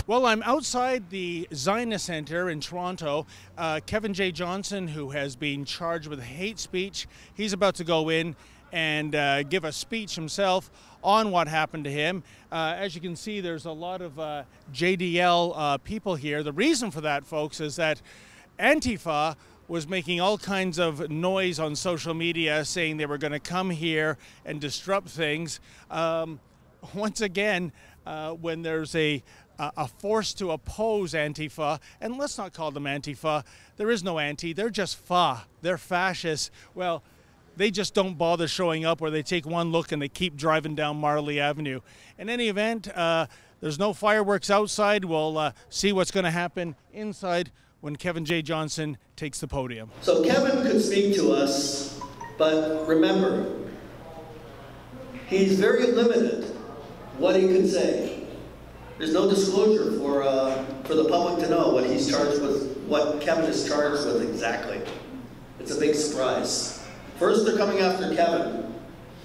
Well, I'm outside the Zionist Center in Toronto. Kevin J. Johnston, who has been charged with hate speech, he's about to go in and give a speech himself on what happened to him. As you can see, there's a lot of JDL people here. The reason for that, folks, is that Antifa was making all kinds of noise on social media saying they were going to come here and disrupt things. Once again, when there's a force to oppose Antifa, and let's not call them Antifa, there is no anti, they're just fa, they're fascists. Well, they just don't bother showing up, or they take one look and they keep driving down Marley Avenue. In any event, there's no fireworks outside. We'll see what's going to happen inside when Kevin J. Johnston takes the podium. So Kevin could speak to us, but remember, he's very limited what he can say. There's no disclosure for the public to know what he's charged with, what Kevin is charged with exactly. It's a big surprise. First they're coming after Kevin,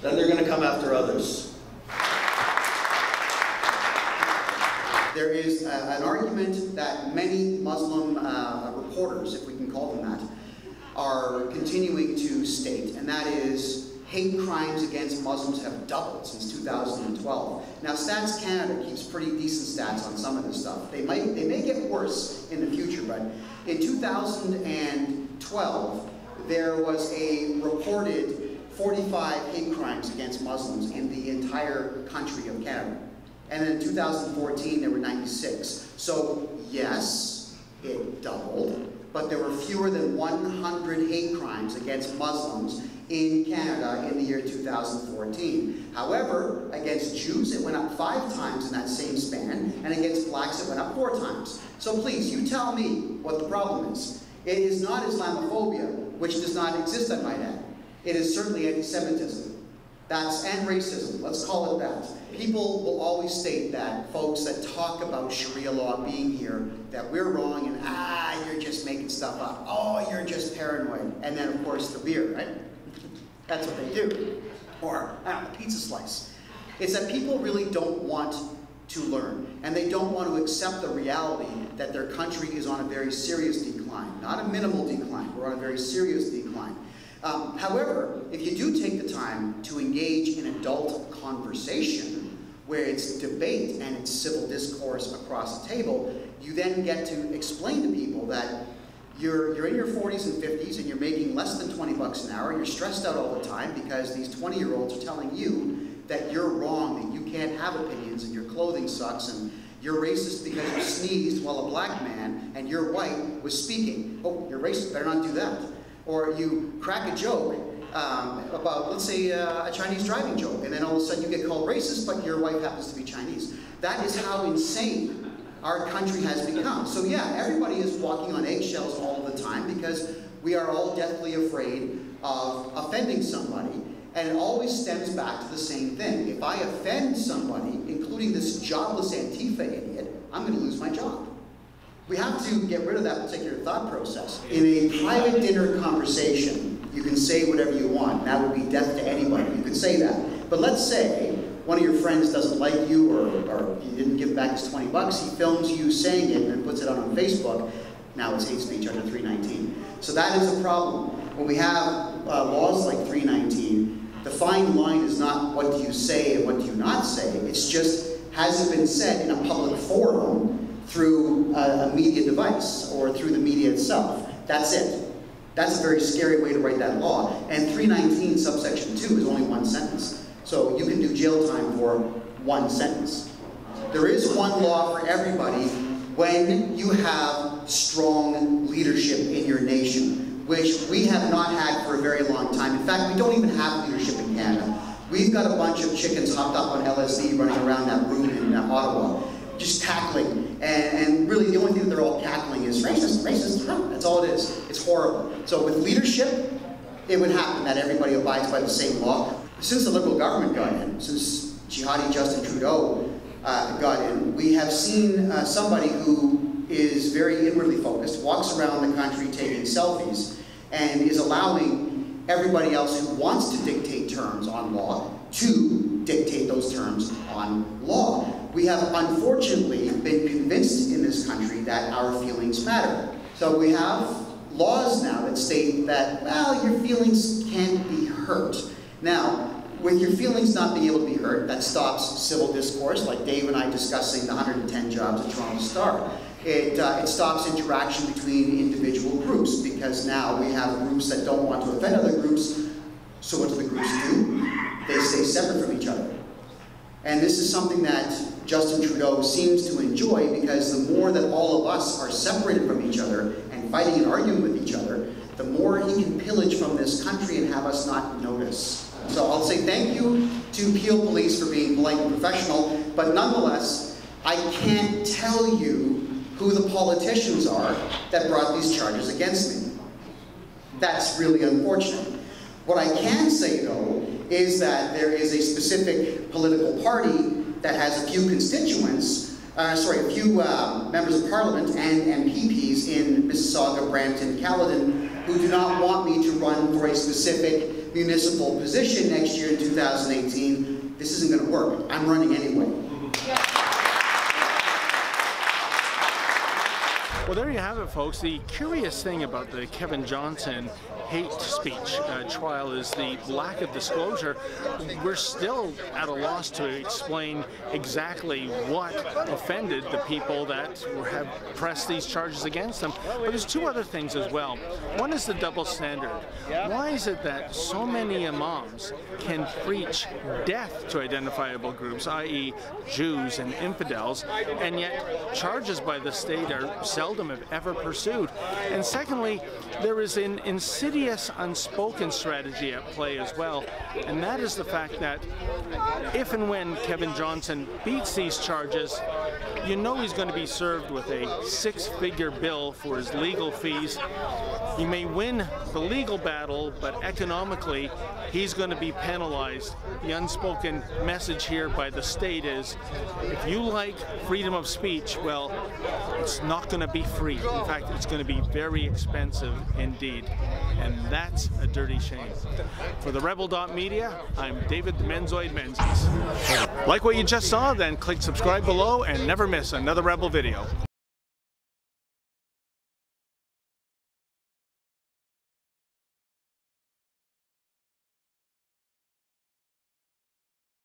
then they're going to come after others. There is an argument that many Muslim reporters, if we can call them that, are continuing to state, and that is hate crimes against Muslims have doubled since 2012. Now, Stats Canada keeps pretty decent stats on some of this stuff. They may get worse in the future, but in 2012, there was a reported 45 hate crimes against Muslims in the entire country of Canada. And in 2014, there were 96. So, yes, it doubled, but there were fewer than 100 hate crimes against Muslims in Canada in the year 2014. However, against Jews, it went up 5 times in that same span, and against blacks, it went up 4 times. So please, you tell me what the problem is. It is not Islamophobia, which does not exist, I might add. It is certainly anti-Semitism. And racism, let's call it that. People will always state that folks that talk about Sharia law being here, that we're wrong and, you're just making stuff up. Oh, you're just paranoid. And then, of course, the beer, right? That's what they do. Or, I don't know, pizza slice. It's that people really don't want to learn, and they don't want to accept the reality that their country is on a very serious decline. Not a minimal decline, we're on a very serious decline. However, if you do take the time to engage in adult conversation, where it's debate and it's civil discourse across the table, you then get to explain to people that you're in your 40s and 50s and you're making less than 20 bucks an hour, you're stressed out all the time because these 20-year-olds are telling you that you're wrong, that you can't have opinions and your clothing sucks and you're racist because you sneezed while a black man and you're white was speaking. Oh, you're racist, better not do that. Or you crack a joke about, let's say, a Chinese driving joke, and then all of a sudden you get called racist, but your wife happens to be Chinese. That is how insane our country has become. So yeah, everybody is walking on eggshells all of the time because we are all deathly afraid of offending somebody, and it always stems back to the same thing. If I offend somebody, including this jobless Antifa idiot, I'm going to lose my job. We have to get rid of that particular thought process. In a private dinner conversation, you can say whatever you want. That would be death to anybody. You could say that. But let's say one of your friends doesn't like you, or you didn't give back his 20 bucks. He films you saying it and puts it on Facebook. Now it's hate speech under 319. So that is a problem. When we have laws like 319, the fine line is not what do you say and what do you not say. It's just, has it been said in a public forum through a media device or through the media itself. That's it. That's a very scary way to write that law. And 319 subsection 2 is only 1 sentence. So you can do jail time for 1 sentence. There is one law for everybody when you have strong leadership in your nation, which we have not had for a very long time. In fact, we don't even have leadership in Canada. We've got a bunch of chickens hopped up on LSD running around that room in Ottawa, just cackling, and really the only thing that they're all cackling is racist, racist, that's all it is. It's horrible. So with leadership, it would happen that everybody abides by the same law. Since the Liberal government got in, since jihadi Justin Trudeau got in, we have seen somebody who is very inwardly focused, walks around the country taking selfies, and is allowing everybody else who wants to dictate terms on law to dictate those terms on law. We have unfortunately been convinced in this country that our feelings matter. So we have laws now that state that, well, your feelings can't be hurt. Now, with your feelings not being able to be hurt, that stops civil discourse, like Dave and I discussing the 110 jobs at Toronto Star. It stops interaction between individual groups, because now we have groups that don't want to offend other groups, so what do the groups do? They stay separate from each other. And this is something that Justin Trudeau seems to enjoy, because the more that all of us are separated from each other and fighting and arguing with each other, the more he can pillage from this country and have us not notice. So I'll say thank you to Peel Police for being polite and professional, but nonetheless, I can't tell you who the politicians are that brought these charges against me. That's really unfortunate. What I can say, though, is that there is a specific political party that has a few constituents, a few members of parliament and MPPs in Mississauga, Brampton, Caledon, who do not want me to run for a specific municipal position next year in 2018. This isn't going to work. I'm running anyway. Well, there you have it, folks. The curious thing about the Kevin Johnston hate speech trial is the lack of disclosure. We're still at a loss to explain exactly what offended the people that have pressed these charges against them. But there's two other things as well. One is the double standard. Why is it that so many imams can preach death to identifiable groups, i.e. Jews and infidels, and yet charges by the state are seldom if ever pursued? And secondly, there is an insidious unspoken strategy at play as well, and that is the fact that if and when Kevin Johnston beats these charges, you know he's going to be served with a six-figure bill for his legal fees. He may win the legal battle, but economically he's going to be penalized. The unspoken message here by the state is, if you like freedom of speech, well, it's not going to be free. In fact, it's going to be very expensive indeed. And that's a dirty shame. For the Rebel.media, I'm David the Menzoid Menzies. Like what you just saw? Then click subscribe below and never miss another Rebel video.